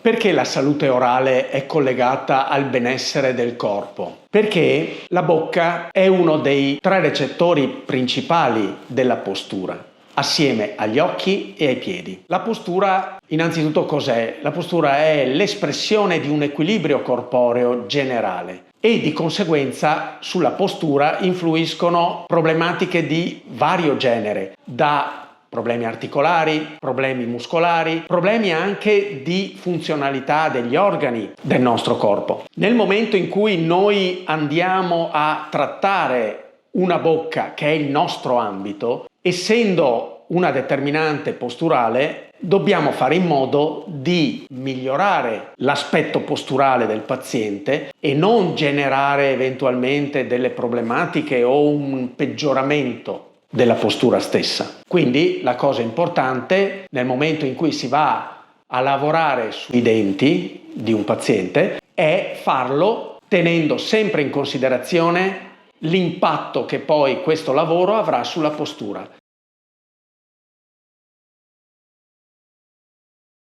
Perché la salute orale è collegata al benessere del corpo? Perché la bocca è uno dei 3 recettori principali della postura, assieme agli occhi e ai piedi. La postura, innanzitutto cos'è? La postura è l'espressione di un equilibrio corporeo generale e di conseguenza sulla postura influiscono problematiche di vario genere, da problemi articolari, problemi muscolari, problemi anche di funzionalità degli organi del nostro corpo. Nel momento in cui noi andiamo a trattare una bocca, che è il nostro ambito, essendo una determinante posturale, dobbiamo fare in modo di migliorare l'aspetto posturale del paziente e non generare eventualmente delle problematiche o un peggioramento della postura stessa. Quindi la cosa importante nel momento in cui si va a lavorare sui denti di un paziente è farlo tenendo sempre in considerazione l'impatto che poi questo lavoro avrà sulla postura.